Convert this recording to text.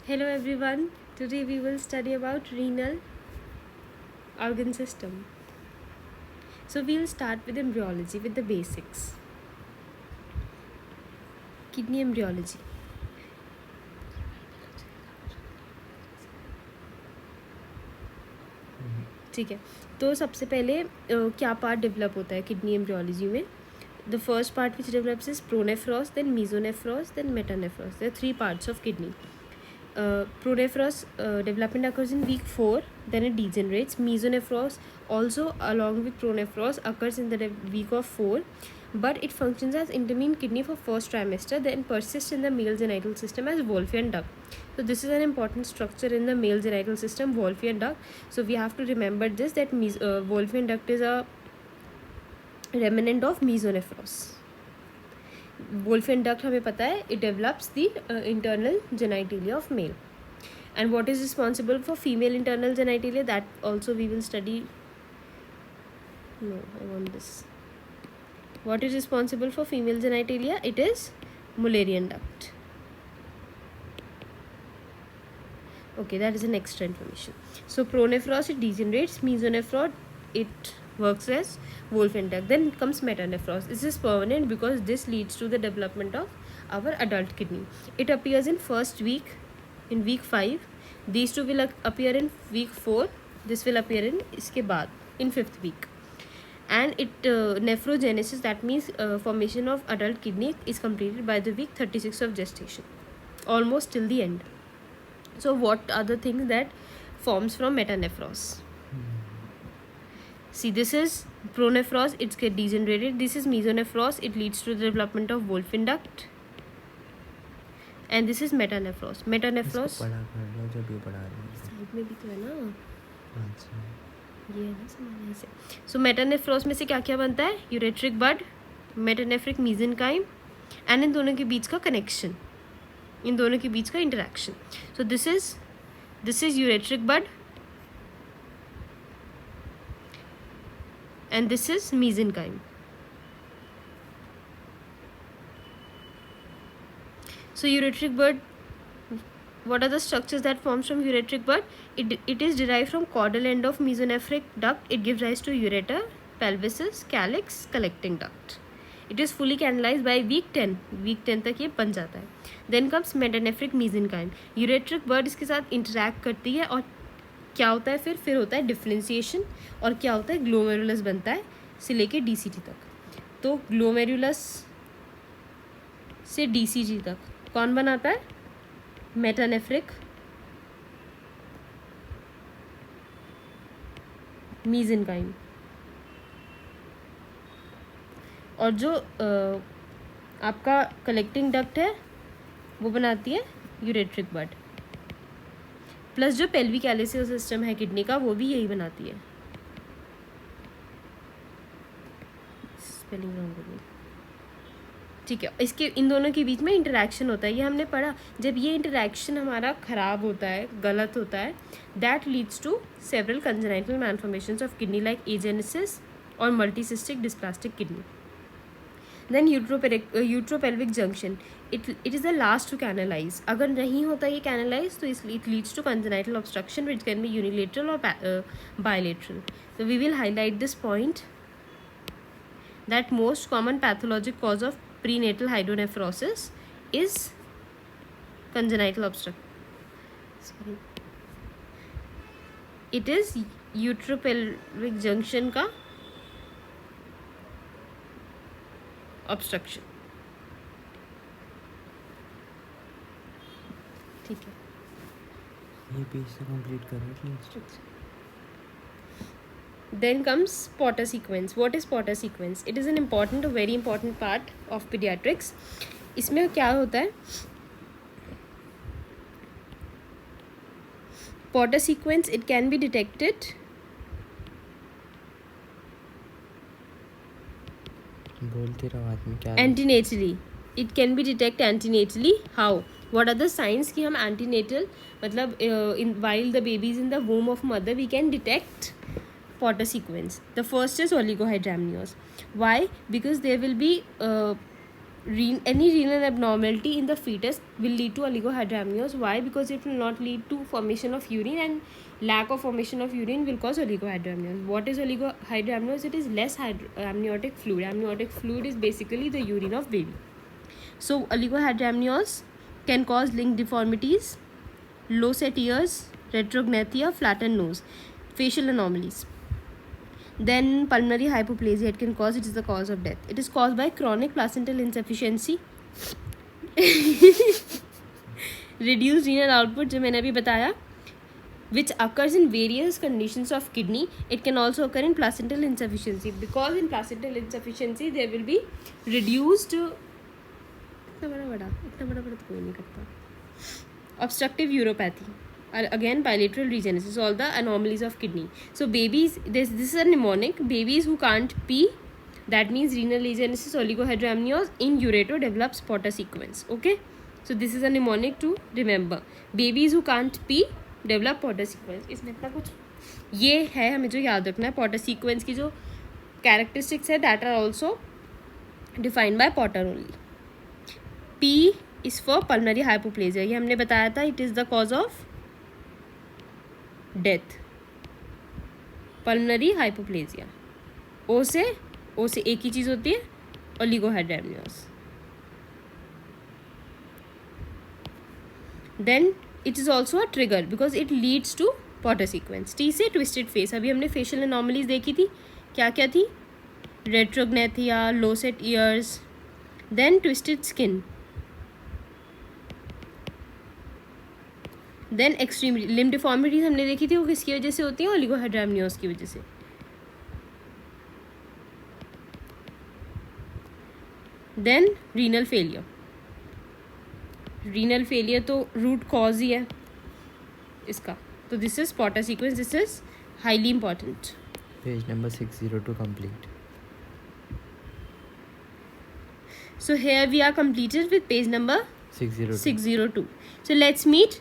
Hello everyone. Today we will study about renal organ system. So we will start with embryology with the basics. Kidney embryology. ठीक है, तो सबसे पहले क्या part develop होता है किडनी एम्ब्रियोलॉजी में? The first part which develops is pronephros, then mesonephros, then metanephros. There are three parts of kidney. Pronephros development occurs in week 4, then it degenerates. Mesonephros also along with pronephros occurs in the week of 4, but it functions as intermediate kidney for first trimester, then persists in the male genital system as Wolffian duct. So this is an important structure in the male genital system, Wolffian duct. So we have to remember this, that Wolffian duct is a remnant of mesonephros. Wolffian duct हमें पता है, it develops the internal genitalia of male. And what is responsible for female internal genitalia, that also we will study. No, I want this. What is responsible for female genitalia? It is Mullerian duct. Okay, that is an extra information. So pronephros, it degenerates. Mesonephros, it works as Wolffian duct. Then comes metanephros. This is permanent because this leads to the development of our adult kidney. It appears in first week, in week 5. These two will appear in week 4. This will appear in इसके बाद in 5th week. And it nephrogenesis, that means formation of adult kidney, is completed by the week 36 of gestation, almost till the end. So what are the things that forms from metanephros? See, this is pronephros, it's get degenerated. This is mesonephros, it leads to the development of Wolffian duct. And this is metanephros. Metanephros पढ़ा कर लो जब ये पढ़ा रहे हैं. Side में भी तो है ना, अच्छा, ये है ना सामान ऐसे. सो मेटानेफ्रोस में से क्या क्या बनता है? Ureteric bud, metanephric mesenchyme, and इन दोनों के बीच का कनेक्शन, इन दोनों के बीच का interaction. So this is ureteric bud and this is mesenchyme. So ureteric bud, what are the structures that forms from ureteric bud? It is derived from caudal end of mesonephric duct. It gives rise to ureter, pelvises, calyx, collecting duct. It is fully canalized by week 10. week 10 तक ये बन जाता है. Then comes metanephric mesenchyme. ureteric bud इसके साथ interact करती है और क्या होता है फिर होता है डिफ्रेंसिएशन, और क्या होता है, ग्लोमेरुलस बनता है से लेके डीसीटी तक. तो ग्लोमेरुलस से डीसीटी तक कौन बनाता है? मेटानेफ्रिक मीजेनकाइम. और जो आपका कलेक्टिंग डक्ट है वो बनाती है यूरेट्रिक बड. प्लस जो पेल्विक एलिसियल सिस्टम है किडनी का, वो भी यही बनाती है. स्पेलिंग रॉन्ग हो गई. ठीक है, इसके इन दोनों के बीच में इंटरेक्शन होता है, ये हमने पढ़ा. जब ये इंटरेक्शन हमारा ख़राब होता है, गलत होता है, that leads to several congenital malformations of kidney like agenesis और multicystic dysplastic kidney. Then ureteropelvic junction, it is the last to canalise. अगर नहीं होता ये कैनलाइज तो it leads to congenital obstruction which can be unilateral और bilateral. तो we will highlight this point that most common pathologic cause of prenatal hydronephrosis is congenital obstruction. It is utero-pelvic junction का obstruction. ठीक है, ये page से complete करो please. Then comes Potter sequence. What is Potter sequence? It is an important, a very important part of pediatrics. इसमें क्या होता है? Potter sequence, it can be detected बोलते रहो आदमी क्या. antenatally. It can be detected antenatally. How? What are the signs कि हम antenatal मतलब while the baby is in the womb of mother we can detect Potter sequence. The first is oligohydramnios. Why? Because there will be any renal abnormality in the fetus will lead to oligohydramnios. Why? Because it will not lead to formation of urine, and lack of formation of urine will cause oligohydramnios. What is oligohydramnios? It is less amniotic fluid. Amniotic fluid is basically the urine of baby. So oligohydramnios can cause link deformities, low set ears, retrognathia, flattened nose, facial anomalies. Then pulmonary hypoplasia, it can cause, it is the cause of death. It is caused by chronic placental insufficiency, reduced renal output जो मैंने अभी बताया, which occurs in various conditions of kidney. It can also occur in placental insufficiency, because in placental insufficiency there will be reduced, इतना बड़ा तो कोई नहीं करता, obstructive uropathy, again bilateral regenesis, all the anomalies of kidney. So babies, this is a mnemonic. Babies who can't pee, that means renal regenesis, oligohydramnios, in ureter develops Potter sequence. Okay, so this is a mnemonic to remember. Babies who can't pee develop Potter sequence. इसमें इतना कुछ ये है हमें जो याद रखना है. Potter sequence की जो characteristics है, that are also defined by Potter only. P is for pulmonary hypoplasia. ये हमने बताया था, it is the cause of death. Pulmonary hypoplasia. O से एक ही चीज़ होती है, oligohydramnios. Then it is also a trigger because it leads to Potter sequence. T से twisted face. अभी हमने facial anomalies देखी थी, क्या क्या थी? Retrognathia, low set ears, then twisted skin, then extreme limb deformities हमने देखी थी, वो किसकी वजह से होती है? ओलिगोहाइड्रामनियोस की वजह से. Then renal failure. Renal failure तो रूट कॉज ही है इसका. तो this is Potter sequence. This is highly important. Page number 602 complete. So here we are completed with page number 602. 602. So let's meet